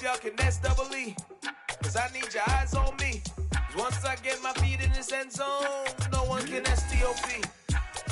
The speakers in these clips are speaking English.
y'all can S-double-E, cause I need your eyes on me. Once I get my feet in this end zone, no one can S-T-O-P.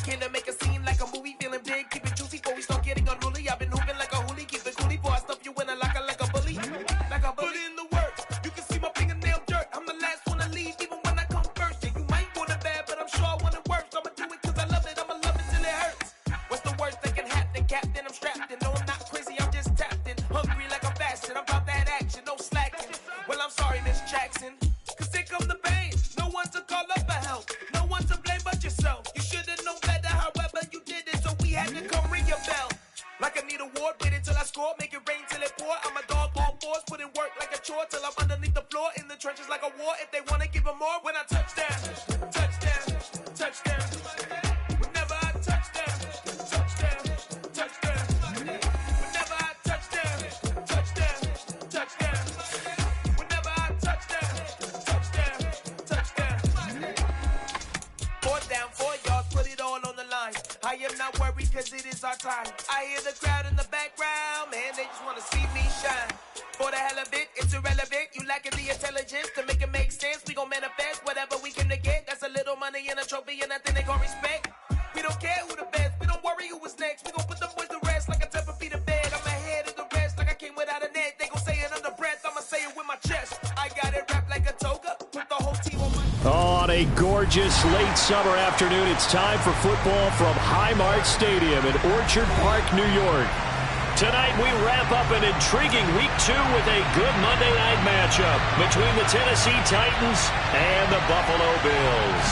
Can I make a scene like a movie, feeling big, keep it juicy before we start getting unruly. I've been hooping like a hoolie, keep it coolie before I stuff you in a locker like a bully. Like a bully. Put in the work, you can see my fingernail dirt. I'm the last one to leave, even when I come first. Yeah, you might want it bad, but I'm sure I want it worse. I'ma do it cause I love it, I'ma love it till it hurts. What's the worst that can happen, Captain? I'm strapped in, no I'm not crazy, I'm just tapped in. Hungry like I'm fasting, I'm about that action, no slacking. Well, I'm sorry, Miss Jackson, cause here come the pain. No one to call up for help, no one to blame but yourself. You should've known better, however you did it, so we had to come ring your bell. Like I need a ward, wait until I score, make it rain till it pour. I'm a dog on force, put in work like a chore till I'm underneath the floor, in the trenches like a war. If they wanna give them more, when I touch down, touchdown, touchdown. Whenever I touch down, touchdown, touchdown. Whenever I touch down, touchdown, touchdown. Whenever I touch down, touchdown, touchdown. 4th down, 4 yards, put it all on the line. I am not worried cause it is our time. I hear the crowd in the background, man, they just wanna see me shine. For the hell of it, it's irrelevant. You lacking the intelligence to make it make sense. We gon' manifest whatever we can to get. That's a little money and a trophy and nothing they gon' respect. We don't care who the best, we don't worry who was next. We gon' put them boys to rest like a 10 feet of bed. I'm ahead of the rest like I came without a net. They gon' say it under breath, I'ma say it with my chest. I got it wrapped like a toga, put the whole team on my... On a gorgeous late summer afternoon, it's time for football from Highmark Stadium in Orchard Park, New York. Tonight, we wrap up an intriguing Week 2 with a good Monday night matchup between the Tennessee Titans and the Buffalo Bills.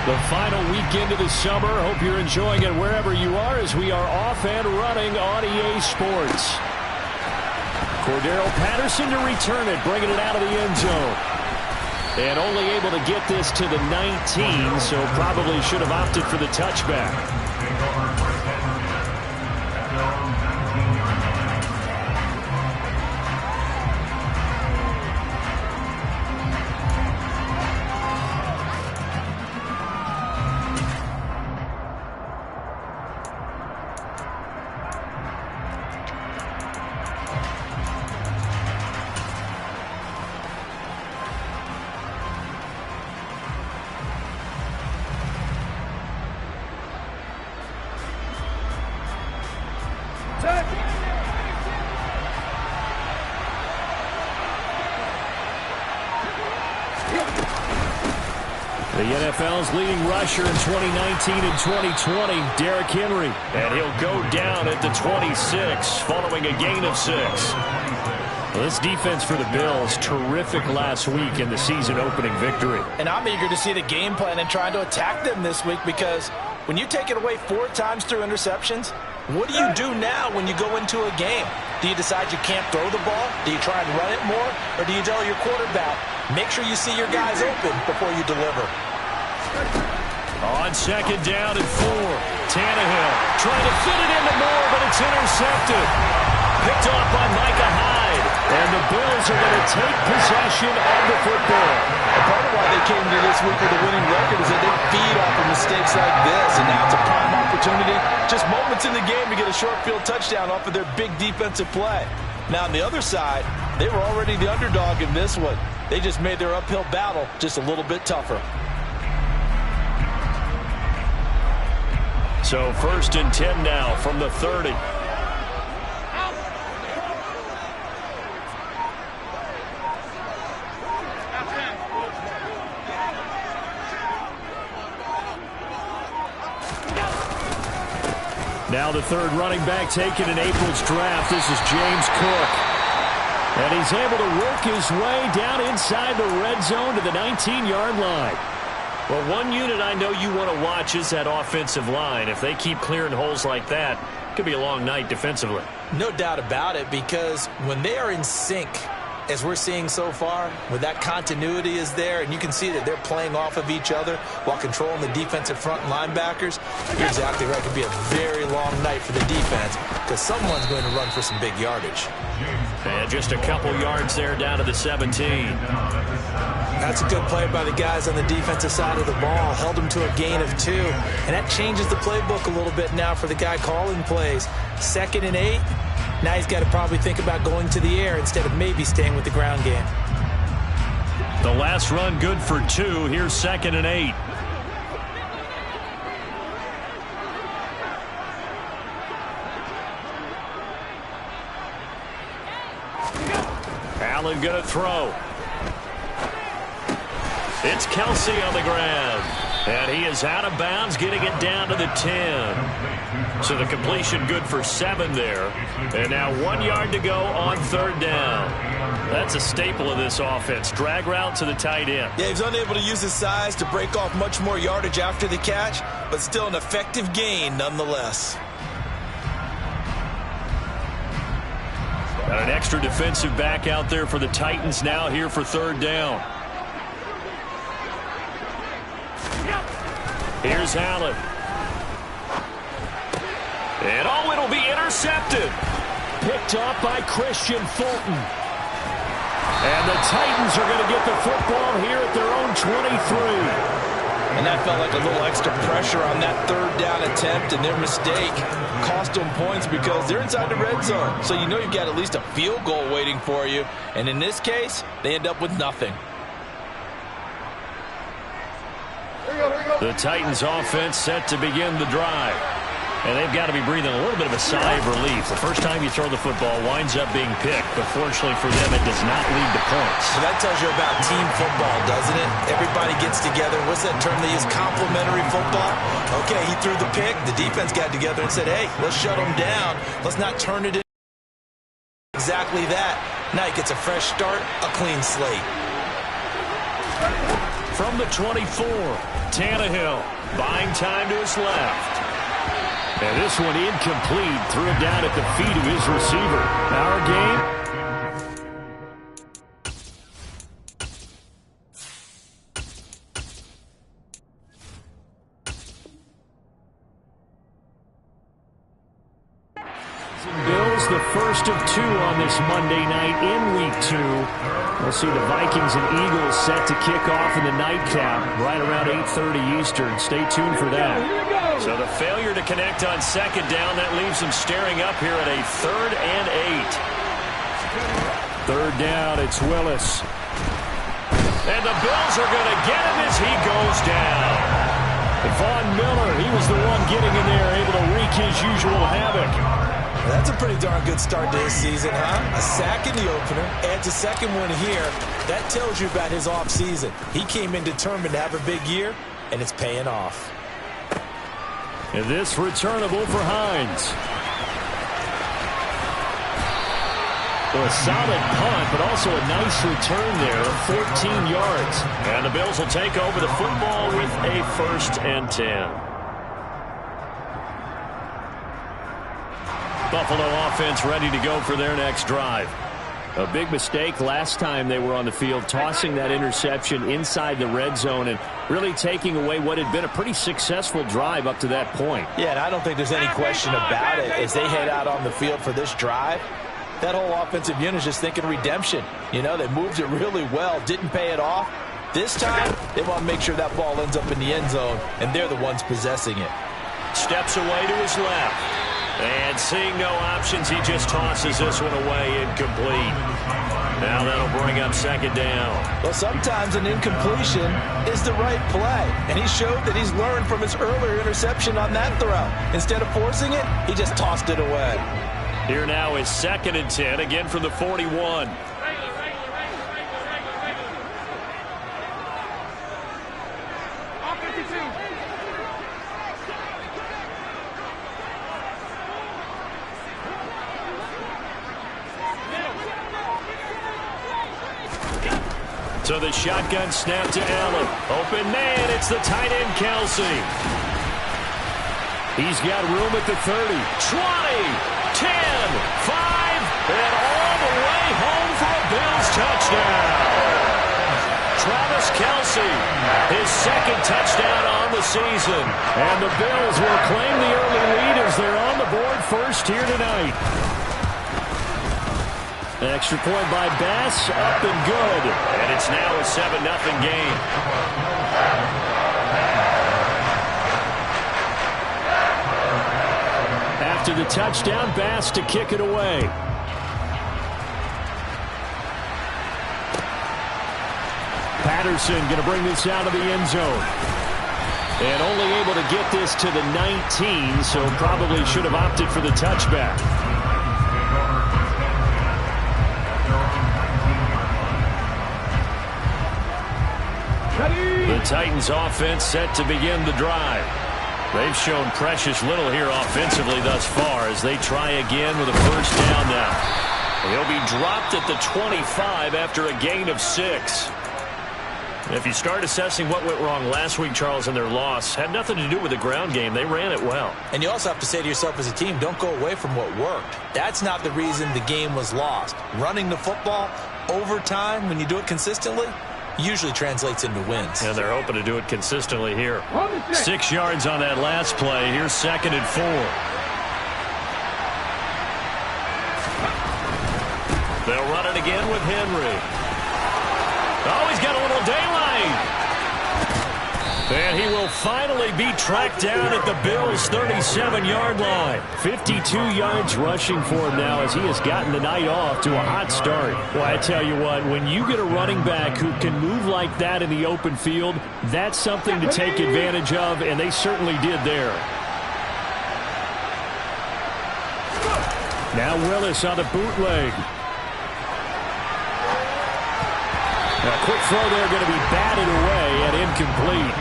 The final weekend of the summer. Hope you're enjoying it wherever you are as we are off and running on EA Sports. Cordero Patterson to return it, bringing it out of the end zone. And only able to get this to the 19, so probably should have opted for the touchback. The NFL's leading rusher in 2019 and 2020, Derrick Henry. And he'll go down at the 26 following a gain of 6. Well, this defense for the Bills, terrific last week in the season-opening victory. And I'm eager to see the game plan and trying to attack them this week because when you take it away 4 times through interceptions, what do you do now when you go into a game? Do you decide you can't throw the ball? Do you try and run it more? Or do you tell your quarterback, make sure you see your guys open before you deliver? On 2nd down and 4, Tannehill trying to fit it into Moore, but it's intercepted. Picked off by Micah Hyde. And the Bills are going to take possession of the football. And part of why they came to this week with a winning record is that they feed off of mistakes like this. And now it's a prime opportunity, just moments in the game to get a short field touchdown off of their big defensive play. Now on the other side, they were already the underdog in this one. They just made their uphill battle just a little bit tougher. So 1st and 10 now from the 30. Now the 3rd running back taken in April's draft. This is James Cook. And he's able to work his way down inside the red zone to the 19-yard line. Well, one unit I know you want to watch is that offensive line. If they keep clearing holes like that, it could be a long night defensively. No doubt about it, because when they are in sync, as we're seeing so far, when that continuity is there, and you can see that they're playing off of each other while controlling the defensive front linebackers, you're exactly right. It could be a very long night for the defense because someone's going to run for some big yardage. And just a couple yards there down to the 17. That's a good play by the guys on the defensive side of the ball. Held them to a gain of 2. And that changes the playbook a little bit now for the guy calling plays. 2nd and 8. Now he's got to probably think about going to the air instead of maybe staying with the ground game. The last run good for 2. Here's 2nd and 8. Allen going to throw. It's Kelsey on the ground. And he is out of bounds, getting it down to the 10. So the completion good for 7 there. And now 1 yard to go on 3rd down. That's a staple of this offense. Drag route to the tight end. Yeah, he's unable to use his size to break off much more yardage after the catch, but still an effective gain nonetheless. Got an extra defensive back out there for the Titans now here for 3rd down. Here's Allen. And oh, it'll be intercepted. Picked up by Christian Fulton. And the Titans are going to get the football here at their own 23. And that felt like a little extra pressure on that 3rd down attempt, and their mistake cost them points because they're inside the red zone. So you know you've got at least a field goal waiting for you. And in this case, they end up with nothing. The Titans offense set to begin the drive. And they've got to be breathing a little bit of a sigh of relief. The first time you throw the football winds up being picked, but fortunately for them, it does not lead to points. So that tells you about team football, doesn't it? Everybody gets together. What's that term they use? Complementary football? Okay, he threw the pick. The defense got together and said, hey, let's shut him down. Let's not turn it into exactly that. Now he gets a fresh start, a clean slate. From the 24, Tannehill buying time to his left. And this one incomplete. Threw it down at the feet of his receiver. Our game. Bills, the first of 2 on this Monday night in Week 2. We'll see the Vikings and Eagles set to kick off in the nightcap right around 8:30 Eastern. Stay tuned for that. So the failure to connect on 2nd down, that leaves them staring up here at a 3rd and 8. 3rd down, it's Willis. And the Bills are going to get him as he goes down. Von Miller, he was the one getting in there, able to wreak his usual havoc. That's a pretty darn good start to his season, huh? A sack in the opener, adds a second one here. That tells you about his offseason. He came in determined to have a big year, and it's paying off. And this returnable for Hines. A solid punt, but also a nice return there of 14 yards. And the Bills will take over the football with a 1st and 10. Buffalo offense ready to go for their next drive. A big mistake last time they were on the field, tossing that interception inside the red zone and really taking away what had been a pretty successful drive up to that point. Yeah, and I don't think there's any question about it. As they head out on the field for this drive, that whole offensive unit is just thinking redemption. You know, they moved it really well, didn't pay it off. This time, they want to make sure that ball ends up in the end zone, and they're the ones possessing it. Steps away to his left. And seeing no options, he just tosses this one away, incomplete. Now that'll bring up 2nd down. Well, sometimes an incompletion is the right play. And he showed that he's learned from his earlier interception on that throw. Instead of forcing it, he just tossed it away. Here now is 2nd and 10, again from the 41. So the shotgun snap to Allen. Open man, it's the tight end Kelsey. He's got room at the 30, 20, 10, 5, and all the way home for a Bills touchdown. Travis Kelsey, his 2nd touchdown on the season. And the Bills will claim the early lead as they're on the board first here tonight. Extra point by Bass, up and good. And it's now a 7-0 game. After the touchdown, Bass to kick it away. Patterson going to bring this out of the end zone. And only able to get this to the 19, so probably should have opted for the touchback. The Titans offense set to begin the drive. They've shown precious little here offensively thus far as they try again with a first down now. He'll be dropped at the 25 after a gain of 6. If you start assessing what went wrong last week, Charles, in their loss, had nothing to do with the ground game. They ran it well. And you also have to say to yourself as a team, don't go away from what worked. That's not the reason the game was lost. Running the football over time, when you do it consistently, usually translates into wins. And they're hoping to do it consistently here. 6 yards on that last play. Here's 2nd and 4. They'll run it again with Henry. Oh, he's got a little daylight. And he will finally be tracked down at the Bills' 37-yard line. 52 yards rushing for him now as he has gotten the night off to a hot start. Well, I tell you what, when you get a running back who can move like that in the open field, that's something to take advantage of, and they certainly did there. Now Willis on the bootleg. A quick throw there going to be batted away and incomplete.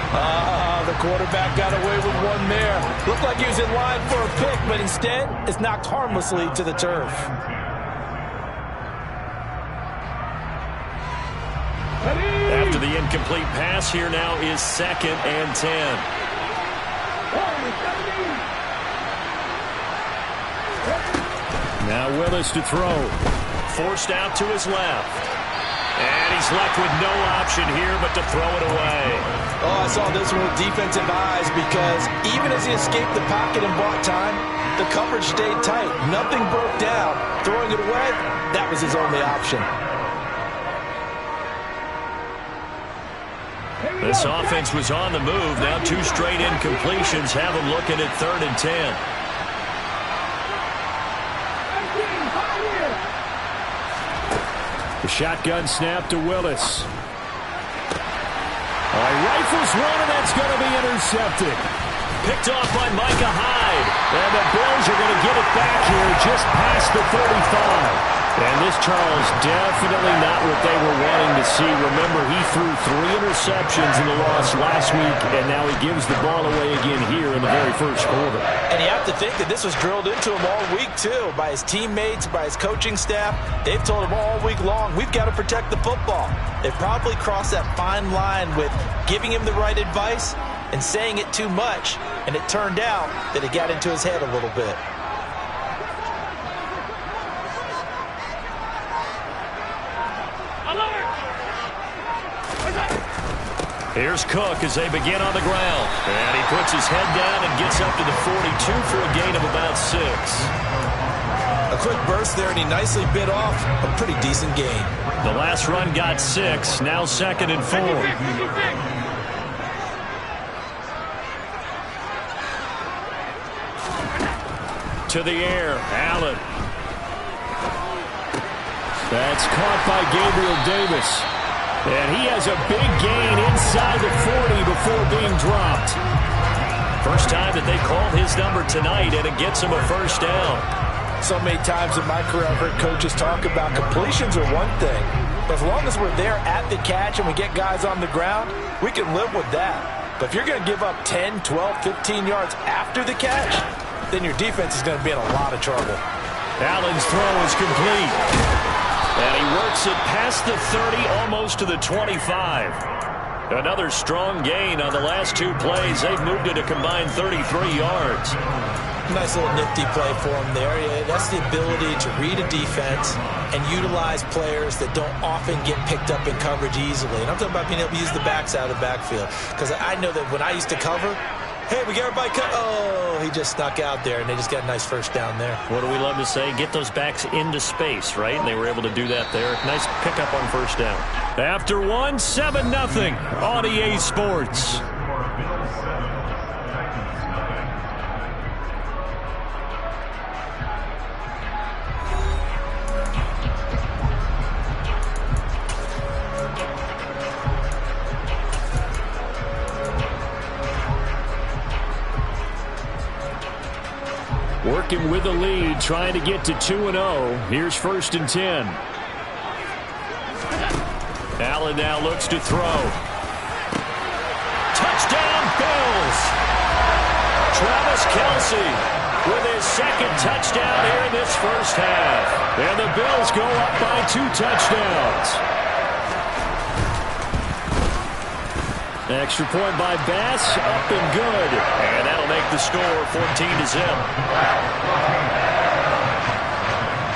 The quarterback got away with one there. Looked like he was in line for a pick, but instead it's knocked harmlessly to the turf. After the incomplete pass, here now is 2nd and 10. Now Willis to throw. Forced out to his left. And he's left with no option here but to throw it away. Oh, I saw this one with defensive eyes because even as he escaped the pocket and bought time, the coverage stayed tight. Nothing broke down. Throwing it away, that was his only option. This offense was on the move. Now 2 straight incompletions have him looking at 3rd and 10. The shotgun snap to Willis. Rifles one, and that's going to be intercepted. Picked off by Micah Hyde. And the Bills are going to get it back here just past the 35. And this, Charles, definitely not what they were wanting to see. Remember, he threw 3 interceptions in the loss last week, and now he gives the ball away again here in the very first quarter. And you have to think that this was drilled into him all week, too, by his teammates, by his coaching staff. They've told him all week long, we've got to protect the football. They've probably crossed that fine line with giving him the right advice and saying it too much, and it turned out that it got into his head a little bit. Here's Cook as they begin on the ground. And he puts his head down and gets up to the 42 for a gain of about 6. A quick burst there, and he nicely bit off a pretty decent gain. The last run got 6. Now 2nd and 4. To the air, Allen. That's caught by Gabriel Davis. And he has a big gain inside the 40 before being dropped. First time that they called his number tonight, and it gets him a first down. So many times in my career I've heard coaches talk about completions are one thing. But as long as we're there at the catch and we get guys on the ground, we can live with that. But if you're going to give up 10, 12, 15 yards after the catch, then your defense is going to be in a lot of trouble. Allen's throw is complete. And he works it past the 30, almost to the 25. Another strong gain on the last 2 plays. They've moved it a combined 33 yards. Nice little nifty play for him there. Yeah, that's the ability to read a defense and utilize players that don't often get picked up in coverage easily. And I'm talking about being able to use the backs out of the backfield. Because I know that when I used to cover, Hey, we got everybody cut. Oh, he just snuck out there, and they just got a nice first down there. What do we love to say? Get those backs into space, right? And they were able to do that there. Nice pickup on first down. After one, 7-0 on EA Sports. Working with the lead, trying to get to 2-0. Here's 1st and 10. Allen now looks to throw. Touchdown, Bills! Travis Kelce with his 2nd touchdown here in this first half. And the Bills go up by 2 touchdowns. Extra point by Bass, up and good. And that'll make the score 14-0.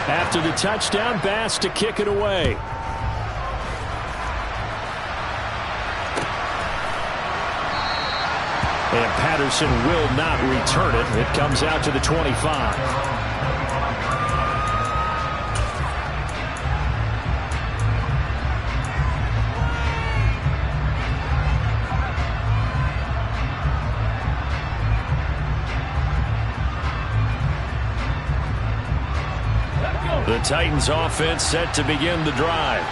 After the touchdown, Bass to kick it away. And Patterson will not return it. It comes out to the 25. The Titans offense set to begin the drive.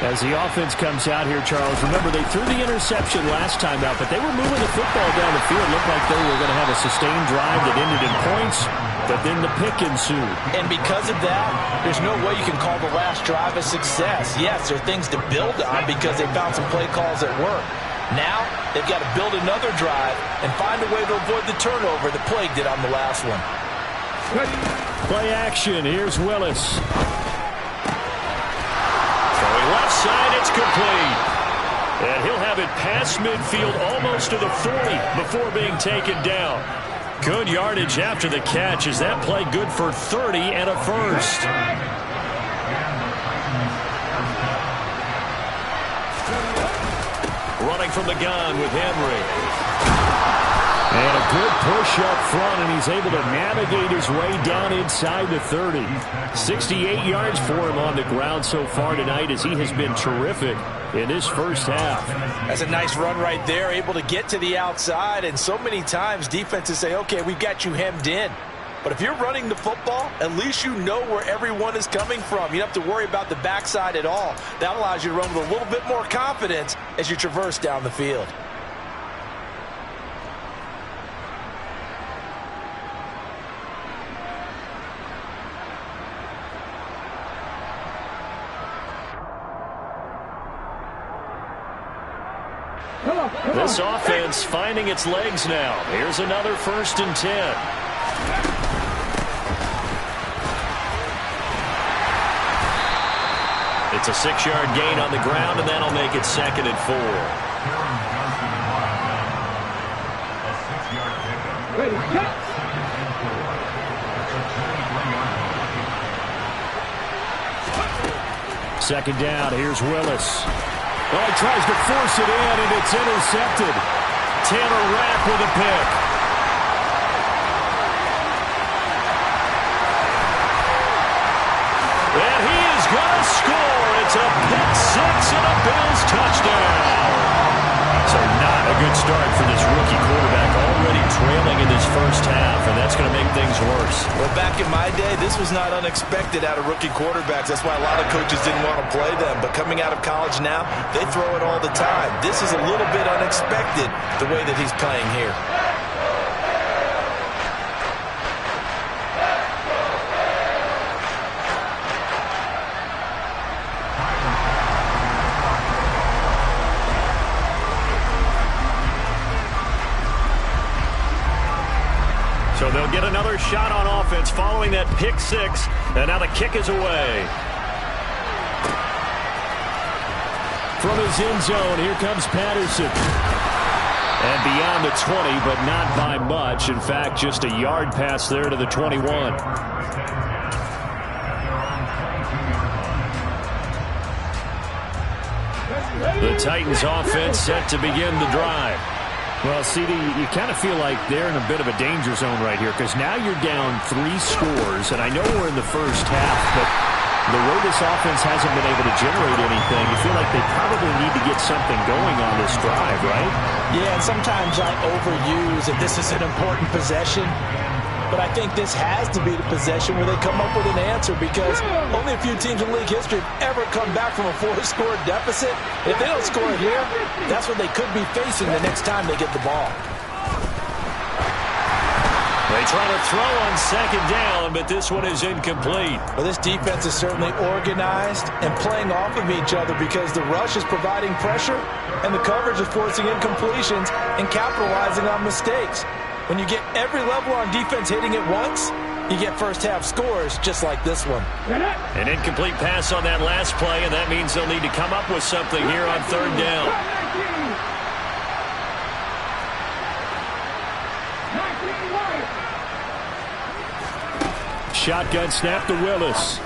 As the offense comes out here, Charles, remember they threw the interception last time out, but they were moving the football down the field. Looked like they were going to have a sustained drive that ended in points, but then the pick ensued. And because of that, there's no way you can call the last drive a success. Yes, there are things to build on because they found some play calls that work. Now, they've got to build another drive and find a way to avoid the turnover that plagued it on the last one. Play action. Here's Willis. Throwing left side. It's complete. And he'll have it past midfield almost to the 40 before being taken down. Good yardage after the catch. Is that play good for 30 and a first? Running from the gun with Henry. And a good push up front, and he's able to navigate his way down inside the 30. 68 yards for him on the ground so far tonight as he has been terrific in this first half. That's a nice run right there, able to get to the outside, and so many times defenses say, okay, we've got you hemmed in. But if you're running the football, at least you know where everyone is coming from. You don't have to worry about the backside at all. That allows you to run with a little bit more confidence as you traverse down the field. This offense finding its legs now. Here's another 1st and 10. It's a 6-yard gain on the ground, and that'll make it 2nd and 4. Second down. Here's Willis. Oh, he tries to force it in, and it's intercepted. Tanner Rapp with a pick. And he is going to score. It's a pick six and a Bills touchdown. So not a good start for this rookie quarterback, already trailing in this first half, and that's going to make things worse. Well, back in my day, this was not unexpected out of rookie quarterbacks. That's why a lot of coaches didn't want to play them. But coming out of college now, they throw it all the time. This is a little bit unexpected, the way that he's playing here. So they'll get another shot on offense following that pick six, and now the kick is away. From his end zone, here comes Patterson. And beyond the 20, but not by much. In fact, just a yard pass there to the 21. The Titans offense set to begin the drive. Well, CD, you kind of feel like they're in a bit of a danger zone right here because now you're down 3 scores, and I know we're in the first half, but the way this offense hasn't been able to generate anything, you feel like they probably need to get something going on this drive, right? Yeah, and sometimes I overuse that this is an important possession. But I think this has to be the possession where they come up with an answer because only a few teams in league history have ever come back from a 4-score deficit. If they don't score here, that's what they could be facing the next time they get the ball. They try to throw on second down, but this one is incomplete. Well, this defense is certainly organized and playing off of each other because the rush is providing pressure and the coverage is forcing incompletions and capitalizing on mistakes. When you get every level on defense hitting at once, you get first-half scores just like this one. An incomplete pass on that last play, and that means they'll need to come up with something here on third down. Shotgun snap to Willis.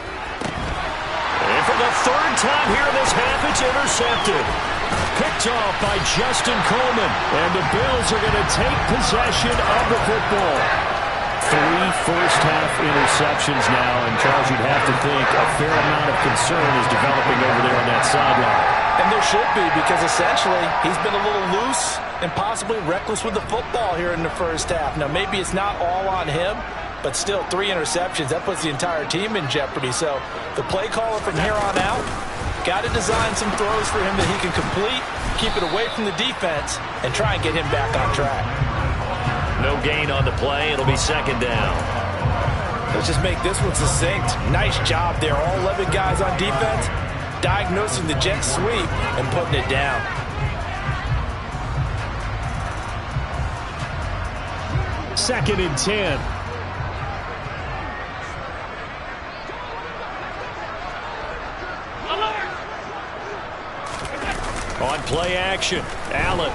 And for the third time here in this half, it's intercepted. Picked off by Justin Coleman. And the Bills are going to take possession of the football. 3 first-half interceptions now. And, Charles, you'd have to think a fair amount of concern is developing over there on that sideline. And there should be because, essentially, he's been a little loose and possibly reckless with the football here in the first half. Now, maybe it's not all on him, but still 3 interceptions. That puts the entire team in jeopardy. So the play caller from here on out got to design some throws for him that he can complete, keep it away from the defense, and try and get him back on track. No gain on the play. It'll be second down. Let's just make this one succinct. Nice job there. All 11 guys on defense diagnosing the jet sweep and putting it down. Second and 10. On play action, Allen.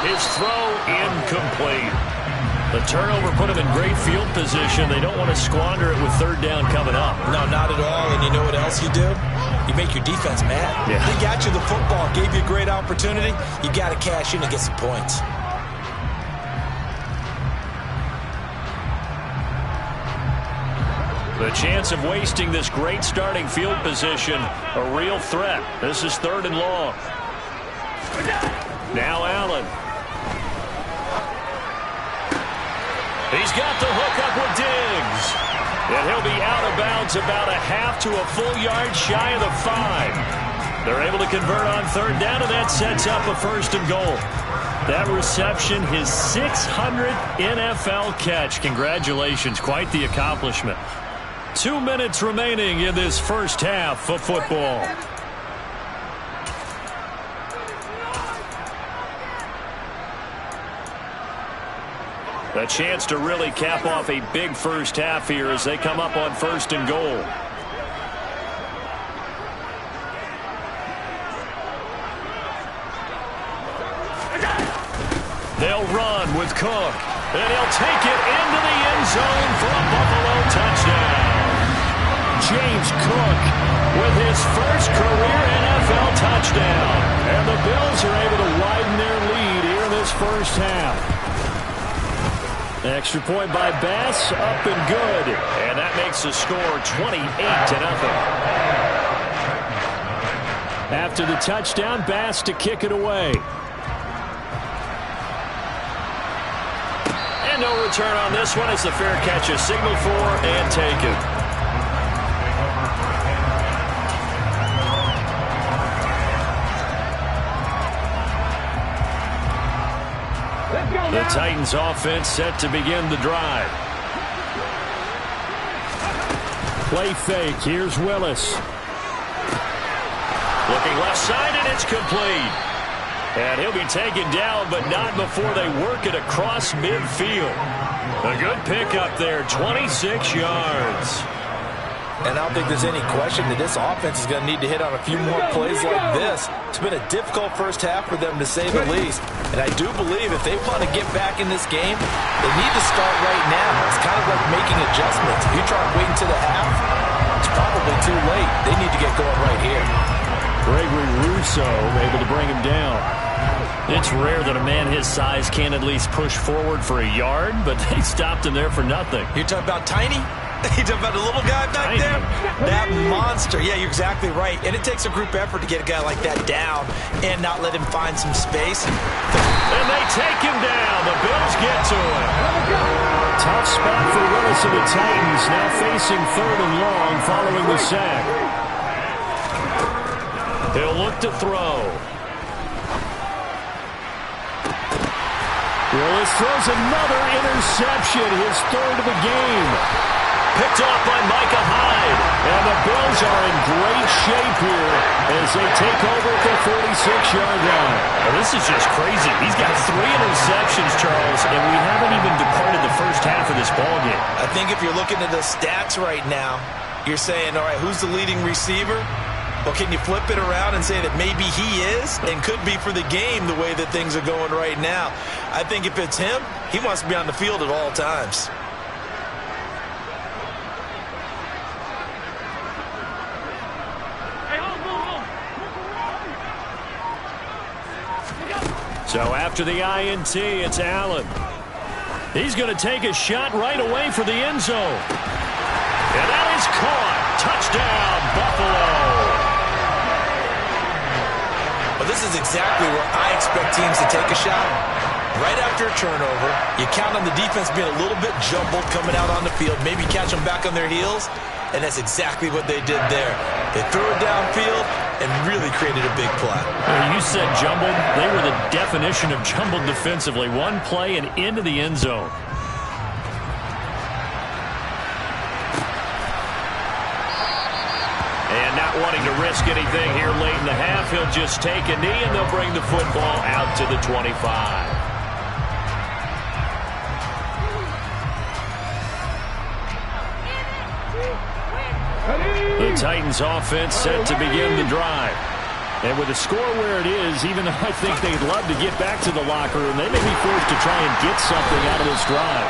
His throw incomplete. The turnover put him in great field position. They don't want to squander it with third down coming up. No, not at all. And you know what else you do? You make your defense mad. Yeah. They got you the football, gave you a great opportunity. You got to cash in and get some points. The chance of wasting this great starting field position, a real threat. This is third and long. Now Allen. He's got the hook up with Diggs. And he'll be out of bounds about a half to a full yard shy of the 5. They're able to convert on third down, and that sets up a first and goal. That reception, his 600th NFL catch. Congratulations, quite the accomplishment. 2 minutes remaining in this first half of football. A chance to really cap off a big first half here as they come up on first and goal. They'll run with Cook, and he'll take it into the end zone for a Buffalo touchdown. James Cook with his first career NFL touchdown. And the Bills are able to widen their lead here in this first half. Extra point by Bass, up and good. And that makes the score 28-0. After the touchdown, Bass to kick it away. And no return on this one as the fair catch is signaled for and taken. The Titans offense set to begin the drive. Play fake. Here's Willis. Looking left side, and it's complete. And he'll be taken down, but not before they work it across midfield. A good pickup there, 26 yards. And I don't think there's any question that this offense is going to need to hit on a few more plays like this. It's been a difficult first half for them, to say the least. And I do believe if they want to get back in this game, they need to start right now. It's kind of like making adjustments. If you try and wait until the half, it's probably too late. They need to get going right here. Gregory Rousseau so, able to bring him down. It's rare that a man his size can at least push forward for a yard, but they stopped him there for nothing. You're talking about tiny? You're talking about the little guy back there? That monster. Yeah, you're exactly right. And it takes a group effort to get a guy like that down and not let him find some space. And they take him down. The Bills get to him. Tough spot for Willis and the Titans, now facing 3rd and long following the sack. He'll look to throw. Willis throws another interception, his 3rd of the game. Picked off by Micah Hyde. And the Bills are in great shape here as they take over at the 46-yard line. Well, this is just crazy. He's got 3 interceptions, Charles, and we haven't even departed the first half of this ballgame. I think if you're looking at the stats right now, you're saying, all right, who's the leading receiver? Well, can you flip it around and say that maybe he is and could be for the game the way that things are going right now? I think if it's him, he wants to be on the field at all times. So after the INT, it's Allen. He's going to take a shot right away for the end zone. And that is caught. Touchdown, Buffalo. Well, this is exactly where I expect teams to take a shot. Right after a turnover, you count on the defense being a little bit jumbled coming out on the field, maybe catch them back on their heels, and that's exactly what they did there. They threw it downfield and really created a big play. You said jumbled. They were the definition of jumbled defensively. One play and into the end zone. And not wanting to risk anything here late in the half, he'll just take a knee and they'll bring the football out to the 25. The Titans offense set to begin the drive. And with the score where it is, even though I think they'd love to get back to the locker room, they may be forced to try and get something out of this drive.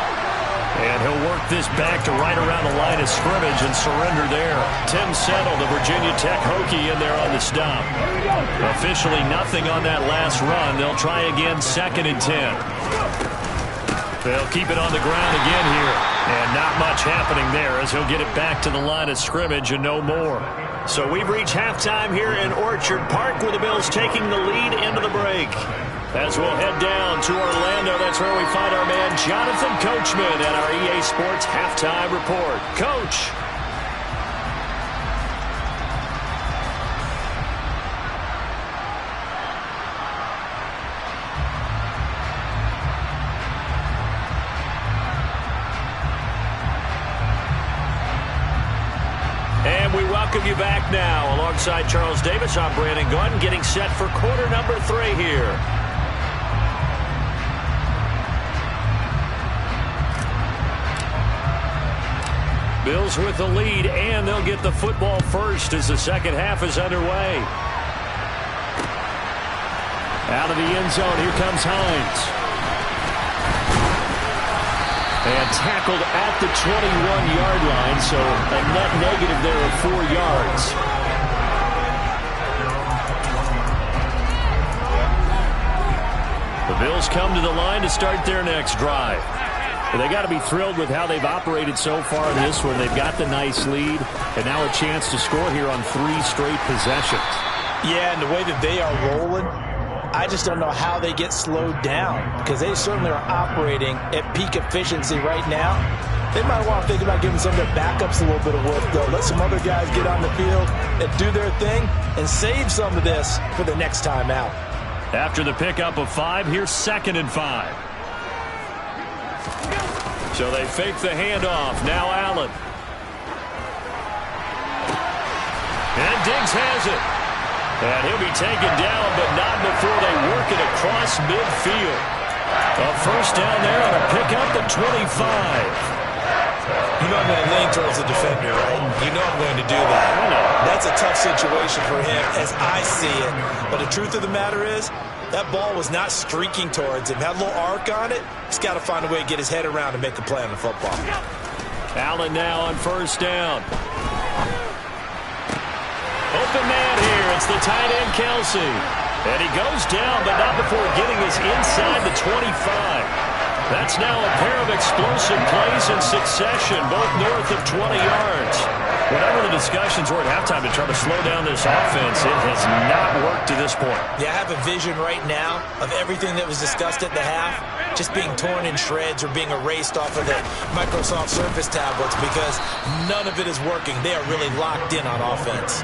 And he'll work this back to right around the line of scrimmage and surrender there. Tim Settle, the Virginia Tech Hokie, in there on the stop. Officially nothing on that last run. They'll try again, 2nd and 10. They'll keep it on the ground again here. And not much happening there as he'll get it back to the line of scrimmage and no more. So we've reached halftime here in Orchard Park with the Bills taking the lead into the break. As we'll head down to Orlando, that's where we find our man Jonathan Coachman at our EA Sports Halftime Report. Coach. And we welcome you back now. Alongside Charles Davis, I'm Brandon Gordon, getting set for quarter number 3 here. Bills with the lead, and they'll get the football first as the second half is underway. Out of the end zone, here comes Hines. And tackled at the 21-yard line, so a net negative there of 4 yards. The Bills come to the line to start their next drive. They got to be thrilled with how they've operated so far in this one. They've got the nice lead, and now a chance to score here on 3 straight possessions. Yeah, and the way that they are rolling, I just don't know how they get slowed down, because they certainly are operating at peak efficiency right now. They might want to think about giving some of their backups a little bit of work, though. Let some other guys get on the field and do their thing and save some of this for the next time out. After the pickup of 5, here's 2nd and 5. So they fake the handoff. Now Allen. And Diggs has it. And he'll be taken down, but not before they work it across midfield. A first down there on a pickup at 25. You know I'm going to lean towards the defender, right? You know I'm going to do that. That's a tough situation for him as I see it. But the truth of the matter is, that ball was not streaking towards him. Had a little arc on it. He's got to find a way to get his head around and make a play on the football. Allen now on first down. Open man here, It's the tight end, Kelsey. And he goes down, but not before getting us inside the 25. That's now a pair of explosive plays in succession, both north of 20 yards. Whatever the discussions were at halftime to try to slow down this offense, it has not worked to this point. Yeah, I have a vision right now of everything that was discussed at the half just being torn in shreds or being erased off of the Microsoft Surface tablets because none of it is working. They are really locked in on offense.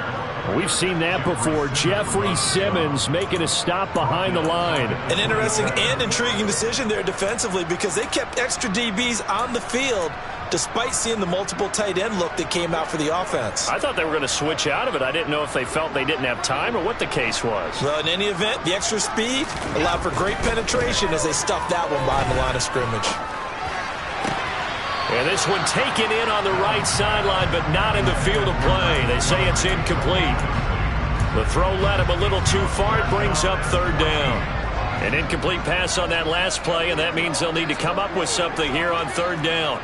We've seen that before. Jeffrey Simmons making a stop behind the line. An interesting and intriguing decision there defensively because they kept extra DBs on the field despite seeing the multiple tight end look that came out for the offense. I thought they were going to switch out of it. I didn't know if they felt they didn't have time or what the case was. Well, in any event, the extra speed allowed for great penetration as they stuffed that one behind the line of scrimmage. And this one taken in on the right sideline, but not in the field of play. They say it's incomplete. The throw led him a little too far. It brings up third down. An incomplete pass on that last play, and that means they'll need to come up with something here on third down.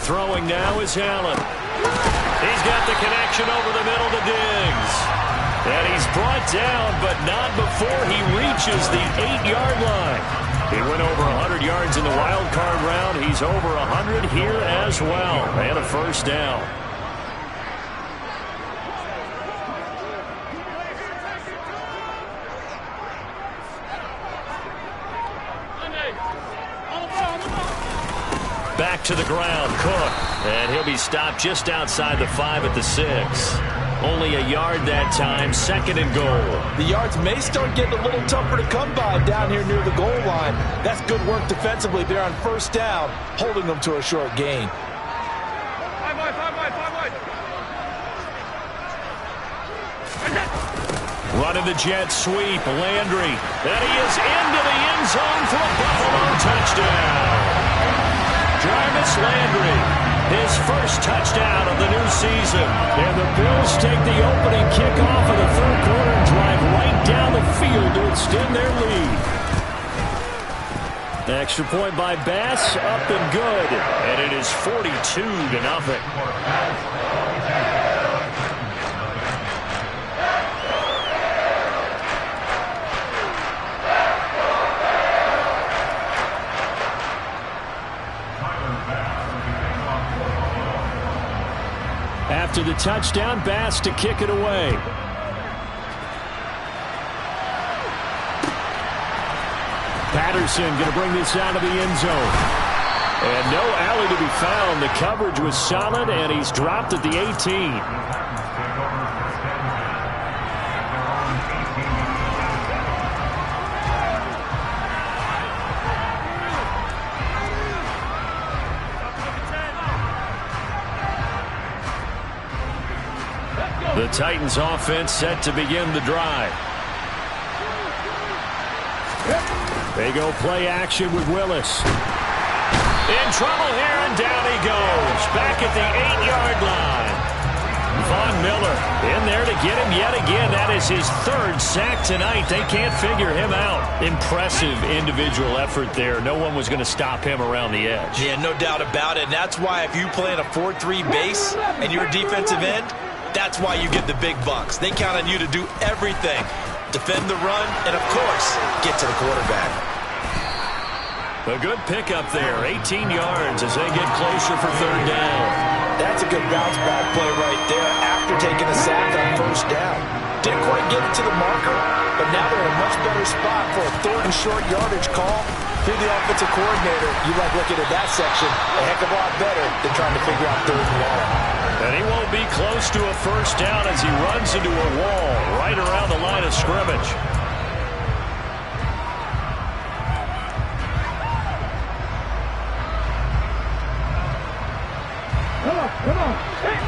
Throwing now is Allen. He's got the connection over the middle to Diggs. And he's brought down, but not before he reaches the 8-yard line. He went over 100 yards in the wild card round. He's over 100 here as well. And a first down. Back to the ground, Cook. And he'll be stopped just outside the 5 at the 6. Only a yard that time, second and goal. The yards may start getting a little tougher to come by down here near the goal line. That's good work defensively there on first down, holding them to a short gain. Running the jet sweep, Landry. And he is into the end zone for a Buffalo touchdown. Jarvis Landry, his first touchdown of the new season. And the Bills take the opening kickoff of the third quarter and drive right down the field to extend their lead. Extra point by Bass, up and good. And it is 42-0. After the touchdown, Bass to kick it away. Patterson going to bring this out of the end zone. And no alley to be found. The coverage was solid, and he's dropped at the 18. The Titans offense set to begin the drive. They go play action with Willis. In trouble here, and down he goes. Back at the 8-yard line. Von Miller in there to get him yet again. That is his third sack tonight. They can't figure him out. Impressive individual effort there. No one was going to stop him around the edge. Yeah, no doubt about it. And that's why if you play in a 4-3 base and you're a defensive end, that's why you get the big bucks. They count on you to do everything. Defend the run, and of course, get to the quarterback. A good pickup there. 18 yards as they get closer for third down. That's a good bounce back play right there after taking a sack on first down. Didn't quite get it to the marker, but now they're in a much better spot for a third and short yardage call. If you're the offensive coordinator, you like looking at that section a heck of a lot better than trying to figure out third and long. And he won't be close to a first down as he runs into a wall right around the line of scrimmage. Come on. Hey.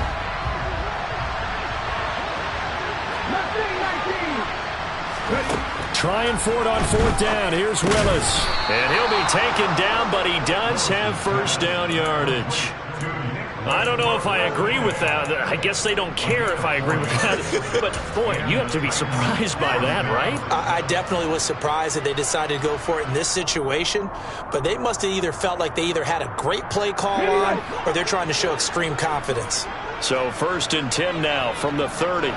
Trying for it on fourth down. Here's Willis. And he'll be taken down, but he does have first down yardage. I don't know if I agree with that. I guess they don't care if I agree with that. But, boy, you have to be surprised by that, right? I definitely was surprised that they decided to go for it in this situation. But they must have either felt like they either had a great play call on or they're trying to show extreme confidence. So 1st and 10 now from the 30.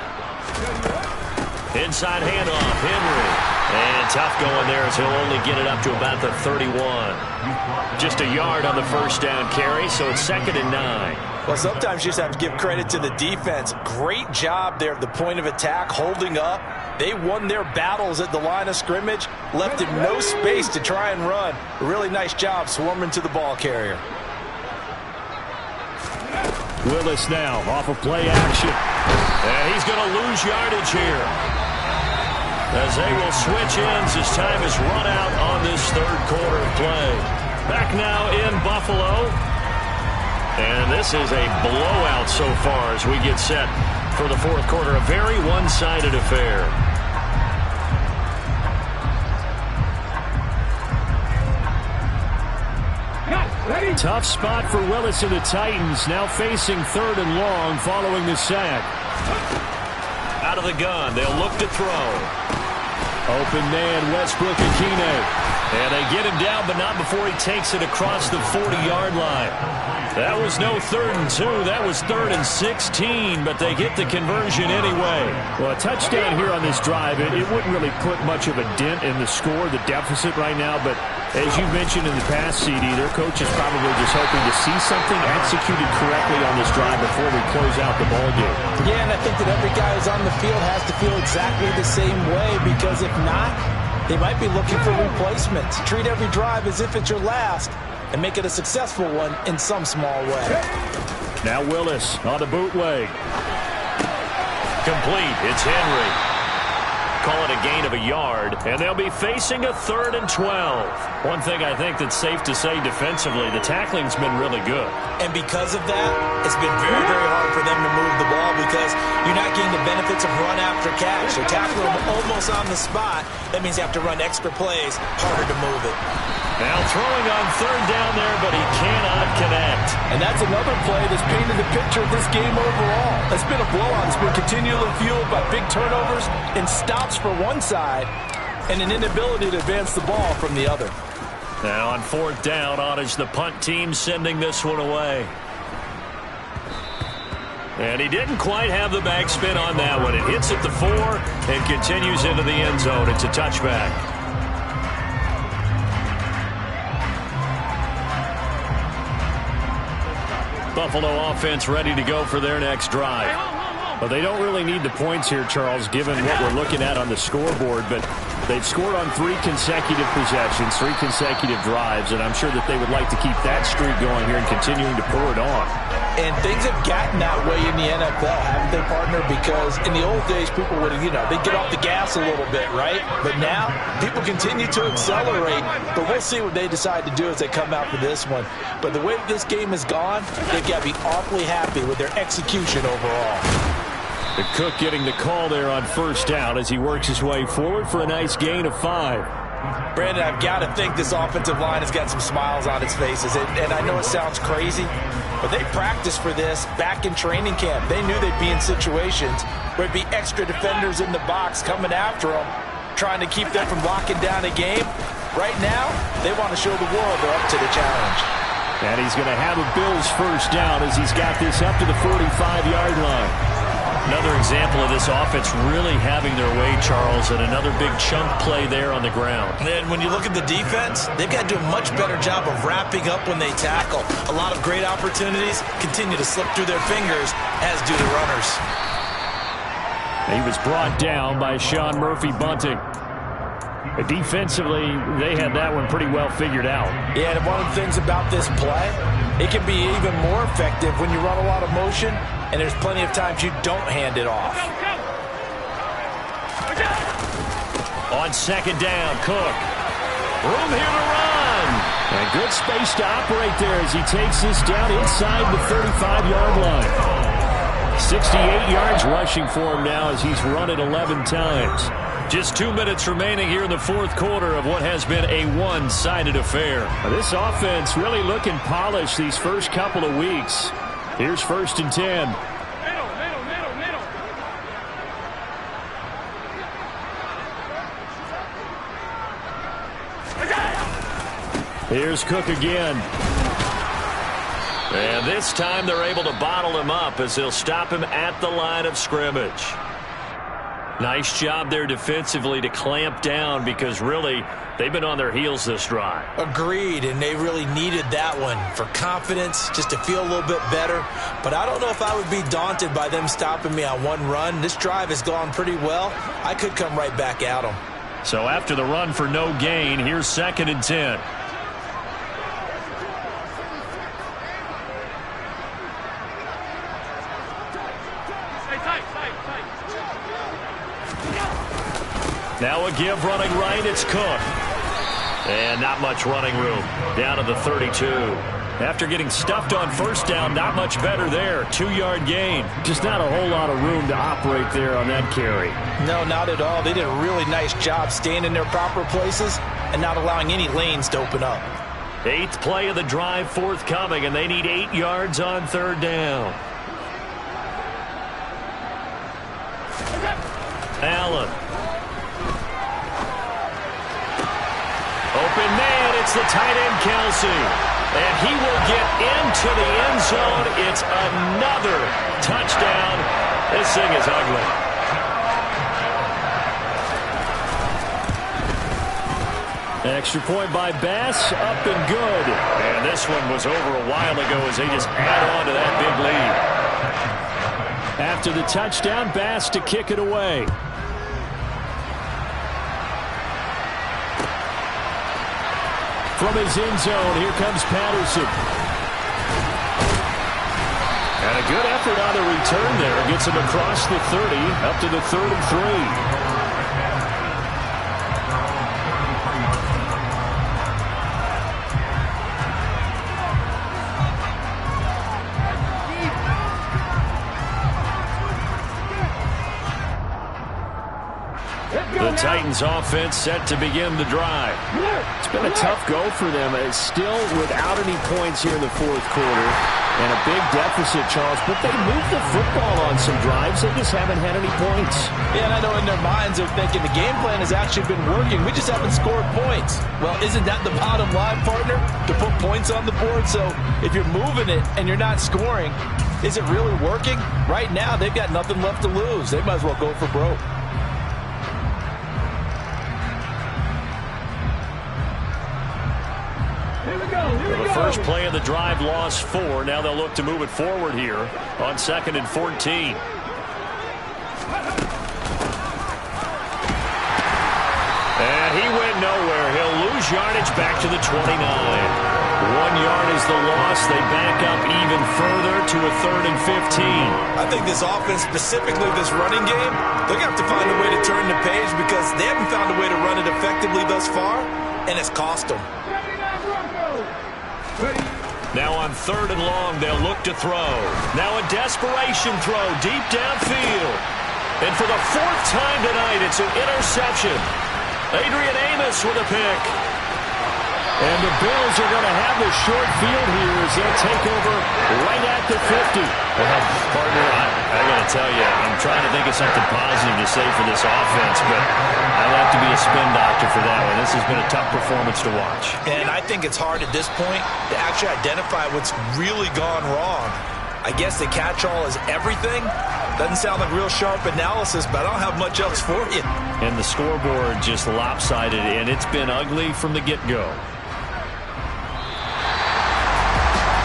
Inside handoff, Henry. And tough going there as he'll only get it up to about the 31. Just a yard on the first down carry, so it's 2nd and 9. Well, sometimes you just have to give credit to the defense. Great job there at the point of attack, holding up. They won their battles at the line of scrimmage, left him no space to try and run. A really nice job swarming to the ball carrier. Willis now off of play action. And he's going to lose yardage here, as they will switch ends as time is run out on this 3rd quarter of play. Back now in Buffalo. And this is a blowout so far as we get set for the 4th quarter. A very one-sided affair. Tough spot for Willis and the Titans, now facing 3rd and long following the sack. Out of the gun, they'll look to throw. Open man, Westbrook Akine. And they get him down, but not before he takes it across the 40-yard line. That was no 3rd and 2. That was 3rd and 16, but they get the conversion anyway. Well, a touchdown here on this drive, it wouldn't really put much of a dent in the score, the deficit right now. But as you mentioned in the past, CD, their coach is probably just hoping to see something executed correctly on this drive before we close out the ball game. Yeah, and I think that every guy who's on the field has to feel exactly the same way, because if not, they might be looking for replacements. Treat every drive as if it's your last and make it a successful one in some small way. Now Willis on the bootleg. Complete. It's Henry. Call it a gain of a yard, and they'll be facing a 3rd and 12. One thing I think that's safe to say defensively, the tackling's been really good. And because of that, it's been very, very hard for them to move the ball because you're not getting the benefits of run after catch. So tackle them almost on the spot. That means you have to run extra plays, harder to move it. Now throwing on 3rd down there, but he cannot connect. And that's another play that's painted the picture of this game overall. It's been a blowout. It's been continually fueled by big turnovers and stops for one side and an inability to advance the ball from the other. Now on 4th down, on is the punt team sending this one away. And he didn't quite have the backspin on that one. It hits at the 4 and continues into the end zone. It's a touchback. Buffalo offense ready to go for their next drive. Well, they don't really need the points here, Charles, given what we're looking at on the scoreboard, but they've scored on 3 consecutive possessions, 3 consecutive drives, and I'm sure that they would like to keep that streak going here and continuing to pour it on. And things have gotten that way in the NFL, haven't they, partner? Because in the old days, people would, they'd get off the gas a little bit, right? But now, people continue to accelerate. But we'll see what they decide to do as they come out for this one. But the way that this game has gone, they've got to be awfully happy with their execution overall. The Cook getting the call there on 1st down as he works his way forward for a nice gain of 5. Brandon, I've got to think this offensive line has got some smiles on its faces. And I know it sounds crazy, but they practiced for this back in training camp. They knew they'd be in situations where there'd be extra defenders in the box coming after them, trying to keep them from locking down a game. Right now, they want to show the world they're up to the challenge. And he's going to have a Bills 1st down as he's got this up to the 45-yard line. Another example of this offense really having their way, Charles, and another big chunk play there on the ground. And when you look at the defense, they've got to do a much better job of wrapping up when they tackle. A lot of great opportunities continue to slip through their fingers, as do the runners. He was brought down by Sean Murphy-Bunting. Defensively, they had that one pretty well figured out. Yeah, and one of the things about this play, it can be even more effective when you run a lot of motion, and there's plenty of times you don't hand it off. On 2nd down, Cook. Room here to run. And good space to operate there as he takes this down inside the 35-yard line. 68 yards rushing for him now as he's run it 11 times. Just 2 minutes remaining here in the 4th quarter of what has been a one-sided affair. This offense really looking polished these first couple of weeks. Here's 1st and 10. Here's Cook again. And this time they're able to bottle him up as they'll stop him at the line of scrimmage. Nice job there defensively to clamp down because really they've been on their heels this drive. Agreed, and they really needed that one for confidence, just to feel a little bit better. But I don't know if I would be daunted by them stopping me on one run. This drive has gone pretty well. I could come right back at them. So after the run for no gain, here's 2nd and 10. Now a give running right, it's Cook. And not much running room. Down to the 32. After getting stuffed on 1st down, not much better there. 2-yard gain. Just not a whole lot of room to operate there on that carry. No, not at all. They did a really nice job staying in their proper places and not allowing any lanes to open up. 8th play of the drive forthcoming, and they need 8 yards on 3rd down. Allen. Open man, it's the tight end Kelsey. And he will get into the end zone. It's another touchdown. This thing is ugly. Extra point by Bass, up and good. And this one was over a while ago as they just add on to that big lead. After the touchdown, Bass to kick it away. From his end zone, here comes Patterson. And a good effort on the return there. Gets him across the 30, up to the 3rd and 3. The Titans offense set to begin the drive. It's been a tough go for them. It's still without any points here in the 4th quarter. And a big deficit, Charles. But they moved the football on some drives. They just haven't had any points. Yeah, and I know in their minds they're thinking the game plan has actually been working. We just haven't scored points. Well, isn't that the bottom line, partner? To put points on the board? So if you're moving it and you're not scoring, is it really working? Right now, they've got nothing left to lose. They might as well go for broke. The first play of the drive lost 4. Now they'll look to move it forward here on 2nd and 14. And he went nowhere. He'll lose yardage back to the 29. 1 yard is the loss. They back up even further to a 3rd and 15. I think this offense, specifically this running game, they're going to have to find a way to turn the page because they haven't found a way to run it effectively thus far, and it's cost them. Now on 3rd and long, they'll look to throw. Now a desperation throw deep downfield. And for the 4th time tonight, it's an interception. Adrian Amos with a pick. And the Bills are going to have the short field here as they'll take over right at the 50. Well, partner, I got to tell you, I'm trying to think of something positive to say for this offense, but I'll have to be a spin doctor for that one. This has been a tough performance to watch. And I think it's hard at this point to actually identify what's really gone wrong. I guess the catch-all is everything. Doesn't sound like real sharp analysis, but I don't have much else for you. And the scoreboard just lopsided, and it's been ugly from the get-go.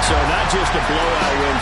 So not just a blowout win.